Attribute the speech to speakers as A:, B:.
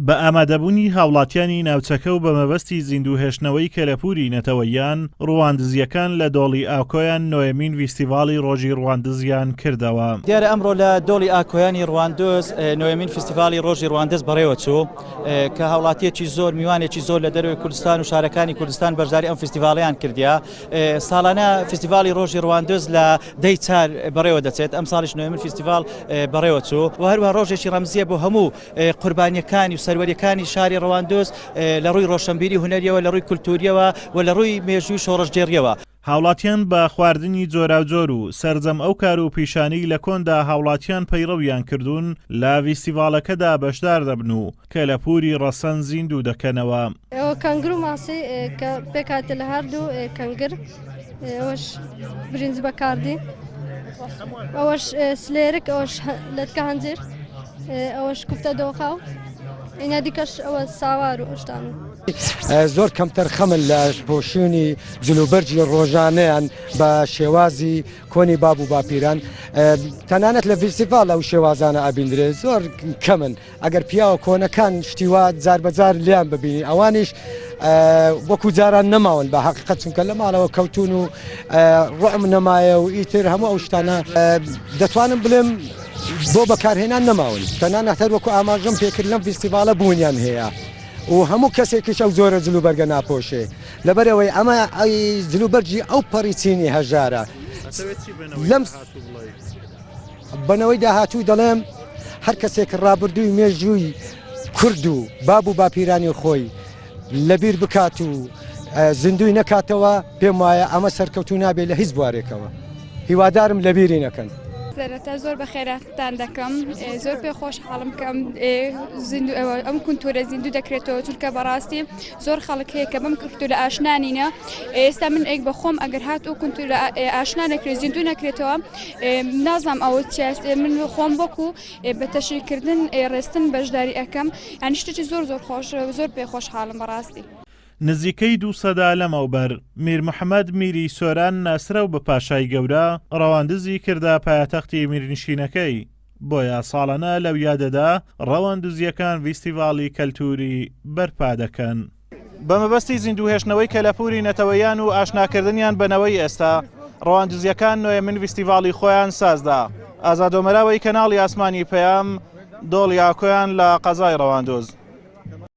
A: بە ئامادەبوونی هاوڵاتیانی ناوچەکە و بە مەبەستی زیندووهێشتنەوەی کەلەپوری نەتەوەیان ڕواندزیەکان لە دۆڵی ئاکۆیان نۆیەمین فیستیڤاڵی ڕۆژی ڕواندزیان کردەوە.
B: دیارە ئەمڕۆ لە دۆڵی ئاکۆیانی ڕواندۆز نۆیەمین فیستیڤاڵی ڕۆژی ڕواندز بەڕێوە چوو کە هاوڵاتیەکی زۆر میوانێکی زۆر لە دەروی کوردستان و شارەکانی کوردستان بەشداری ئەم فیستیڤاڵیان کردیا. ساڵانە فیستیڤاڵی ڕۆژی ڕواندۆز لە دەی چار بەڕێوە دەچێت، ئەم ساڵیش نۆیەمین فیستیڤاڵ بەڕێوە چوو و هەروە ڕۆژێکی ڕەمزیە بۆ هەموو قوربانیەکانی و سەروەریەکانی شاری ڕواندۆز لە ڕووی ڕۆشنبیری هونەریەوە، لە ڕووی کولتوریەوە و لە ڕووی مێژووی شۆڕژجێڕیەوە.
A: هاوڵاتیان بە خواردنی جۆراوجۆر و سەرجەم ئەو کار و پیشانەی لە کۆندا هاوڵاتیان پەیڕەویان کردوون لە فیستیڤاڵەکەدا بەشدار دەبن و کەلەپوری ڕەسەن زیندوو دەکەنەوە.
C: کەنگر و ماسی کە پێکاتە لە هەردوو کەنگر ئەوەش برنج بەکاردی، ئەوەش سلێرک، ئەوەش لەتکە هەنجر، ئەوەش کوفتە دۆخاو، ئینە دیکەش ئەوە ساوار و ئەشتان.
D: زۆر کەمتر خەمن لە پۆشوونی جلوبەرجی ڕۆژانەیان بە شێوازی کۆنی باب و باپیران، تەنانەت لە فیستیڤاڵ ئەو شێوازانە ئابیندرێت زۆر کەمن. ئەگەر پیاوە کۆنەکان شتیوا جار بەجار لیان ببینی، ئەوانیش وەکو جاران نەماون بە حەقیقەت، چونکە لە ماڵەوە کەوتون و ڕۆم نەمایە و ئیتر هەموو ئەو شتانە دەتوانم بڵێم بۆ بەکارهێنان نەماون. تەنانەت هەر وەکو ئاماژەم پێکرد لەم فیستیڤاڵە بوونیان هەیە و هەموو کەسێکیش ئەو زۆرە جلوبەرگە ناپۆشێ، لەبەرەوەی ئەمە جلوبەرجی ئەو پەڕی چینی هەژارە. لەم بنەوەی داهاتوو دەڵێم هەر کەسێک ڕابردووی مێژووی کورد و باب و باپیرانی خۆی لەبیر بکات و زیندوی نەکاتەوە، پێم وایە ئەمە سەرکەوتو نابێت لە هیچ بوارێکەوە. هیوادارم لەبیری نەکەن.
E: سەرەتا زۆر بە خێراتتان دەکەم، زۆر پێ خۆشحاڵم کەم ئەم کولتورە زیندوو دەکرێتەوە، چونکە بەڕاستی زۆر خەڵک هەیە کە بەم کولتورە ئاشنانینە. ئێستا من ئێک بە خۆم ئەگەر هات و کولتورە ئاشنا نەکرێت، زیندوو نەکرێتەوە، نازانم ئەوە چیاست. من خۆم وەکو بە تەشریکردن ڕێستن بەشداری ئەەکەم، یانی شتێکی زۆر زۆر خۆش، زۆر پێ خۆشحاڵم بەڕاستی.
A: نزیکەی 200 لەمەوبەر میر محەممەد میری سۆران ناسرە و بە پاشای گەورە ڕەواندزی کردا پایتەختی میرنشینەکەی، بۆیە ساڵانە لەو یادەدا ڕەواندزیەکان فیستیڤاڵی کەلتوری بەرپا دەکەن. بە مەبەستی زیندووهێشتنەوەی کەلەپوری نەتەوەیان و ئاشناکردنیان بەنەوەی ئێستا، ڕەواندزیەکان نۆیەمین فیستیڤاڵی خۆیان سازدا. ئازادۆمەراوەی کەناڵی ئاسمانی پەیام، دۆڵی ئاکۆیان لە قەزای ڕەواندۆز.